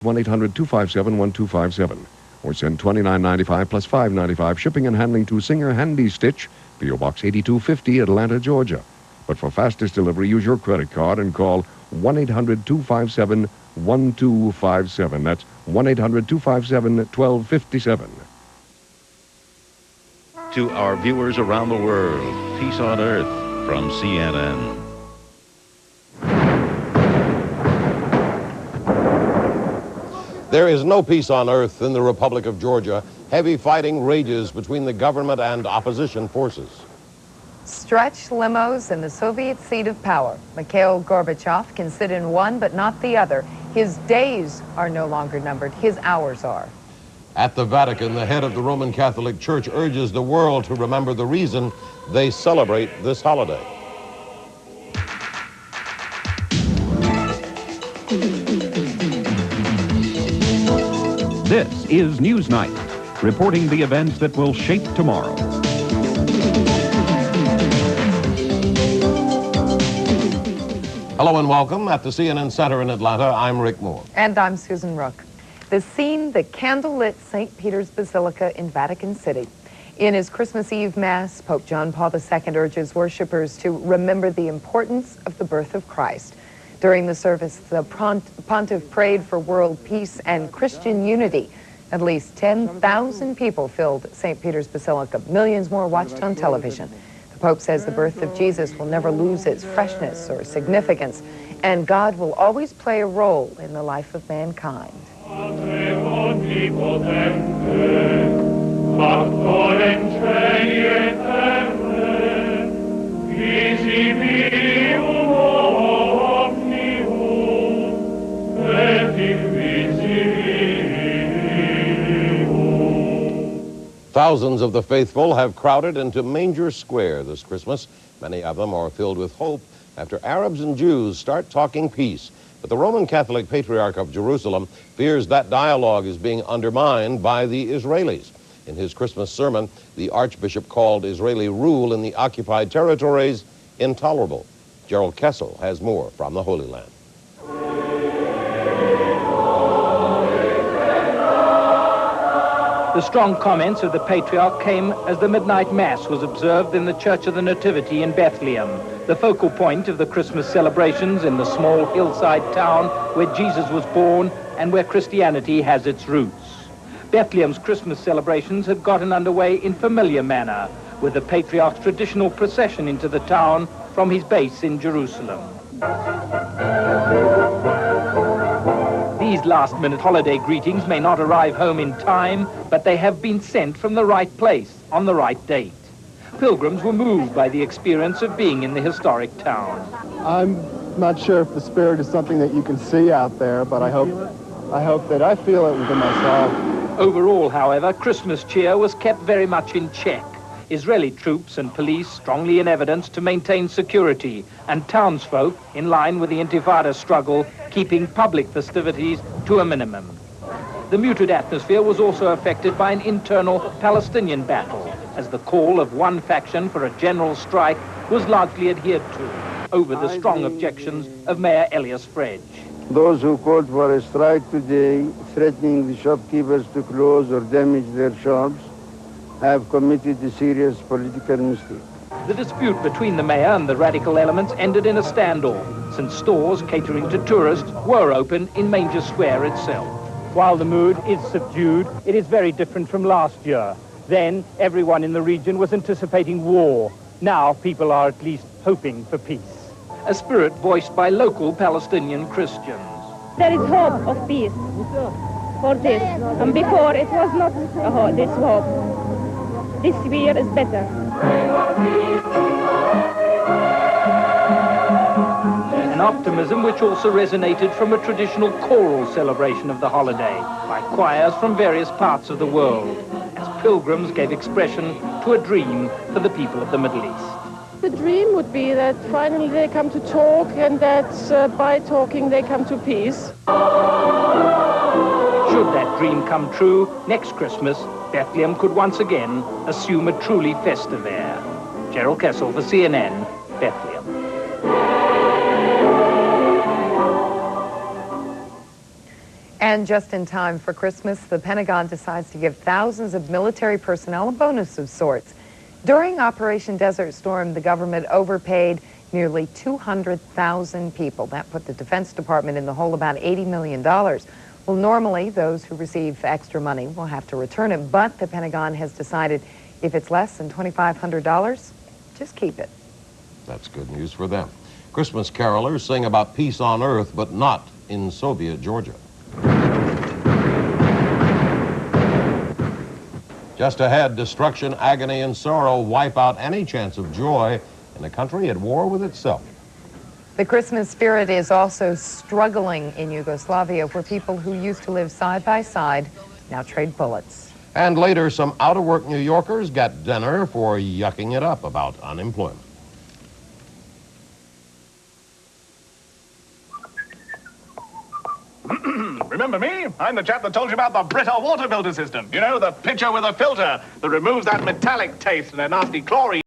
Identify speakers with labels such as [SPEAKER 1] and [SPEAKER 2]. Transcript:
[SPEAKER 1] 1-800-257-1257 or send $29.95 plus $5.95 shipping and handling to Singer Handy Stitch, P.O. Box 8250, Atlanta, Georgia. But for fastest delivery, use your credit card and call 1-800-257-1257. That's 1-800-257-1257.
[SPEAKER 2] To our viewers around the world, peace on earth from CNN.
[SPEAKER 3] There is no peace on earth in the Republic of Georgia. Heavy fighting rages between the government and opposition forces.
[SPEAKER 4] Stretched limos in the Soviet seat of power. Mikhail Gorbachev can sit in one but not the other. His days are no longer numbered. His hours are.
[SPEAKER 3] At the Vatican, the head of the Roman Catholic Church urges the world to remember the reason they celebrate this holiday.
[SPEAKER 5] This is Newsnight, reporting the events that will shape tomorrow.
[SPEAKER 3] Hello and welcome. At the CNN Center in Atlanta, I'm Rick Moore.
[SPEAKER 4] And I'm Susan Rook. The scene, the candlelit St. Peter's Basilica in Vatican City. In his Christmas Eve Mass, Pope John Paul II urges worshipers to remember the importance of the birth of Christ. During the service, the pontiff prayed for world peace and Christian unity. At least 10,000 people filled St. Peter's Basilica. Millions more watched on television. The Pope says the birth of Jesus will never lose its freshness or significance, and God will always play a role in the life of mankind.
[SPEAKER 3] Thousands of the faithful have crowded into Manger Square this Christmas. Many of them are filled with hope after Arabs and Jews start talking peace. But the Roman Catholic Patriarch of Jerusalem fears that dialogue is being undermined by the Israelis. In his Christmas sermon, the Archbishop called Israeli rule in the occupied territories intolerable. Gerald Kessel has more from the Holy Land.
[SPEAKER 6] The strong comments of the Patriarch came as the midnight Mass was observed in the Church of the Nativity in Bethlehem, the focal point of the Christmas celebrations in the small hillside town where Jesus was born and where Christianity has its roots. Bethlehem's Christmas celebrations had gotten underway in familiar manner, with the Patriarch's traditional procession into the town from his base in Jerusalem. These last-minute holiday greetings may not arrive home in time, but they have been sent from the right place on the right date. Pilgrims were moved by the experience of being in the historic town.
[SPEAKER 7] I'm not sure if the spirit is something that you can see out there, but I hope that I feel it within myself.
[SPEAKER 6] Overall, however, Christmas cheer was kept very much in check. Israeli troops and police strongly in evidence to maintain security, and townsfolk, in line with the Intifada struggle, keeping public festivities to a minimum. The muted atmosphere was also affected by an internal Palestinian battle, as the call of one faction for a general strike was largely adhered to, over the strong objections of Mayor Elias Fredge.
[SPEAKER 8] Those who called for a strike today, threatening the shopkeepers to close or damage their shops, have committed a serious political mistake.
[SPEAKER 6] The dispute between the mayor and the radical elements ended in a standoff, since stores catering to tourists were open in Manger Square itself.
[SPEAKER 9] While the mood is subdued, it is very different from last year. Then, everyone in the region was anticipating war. Now, people are at least hoping for peace.
[SPEAKER 6] A spirit voiced by local Palestinian Christians.
[SPEAKER 10] There is hope of peace for this. And before, it was not this hope. This year is better.
[SPEAKER 6] An optimism which also resonated from a traditional choral celebration of the holiday by choirs from various parts of the world, as pilgrims gave expression to a dream for the people of the Middle East.
[SPEAKER 11] The dream would be that finally they come to talk, and that by talking they come to peace.
[SPEAKER 6] Should that dream come true, next Christmas, Bethlehem could once again assume a truly festive air. Gerald Kessel for CNN, Bethlehem.
[SPEAKER 4] And just in time for Christmas, the Pentagon decides to give thousands of military personnel a bonus of sorts. During Operation Desert Storm, the government overpaid nearly 200,000 people. That put the Defense Department in the hole about $80 million. Well, normally, those who receive extra money will have to return it, but the Pentagon has decided if it's less than $2,500, just keep it.
[SPEAKER 3] That's good news for them. Christmas carolers sing about peace on earth, but not in Soviet Georgia. Just ahead, destruction, agony, and sorrow wipe out any chance of joy in a country at war with itself.
[SPEAKER 4] The Christmas spirit is also struggling in Yugoslavia, where people who used to live side by side now trade bullets.
[SPEAKER 3] And later, some out-of-work New Yorkers got dinner for yucking it up about unemployment.
[SPEAKER 12] Remember me? I'm the chap that told you about the Brita water filter system. You know, the pitcher with a filter that removes that metallic taste and a nasty chlorine.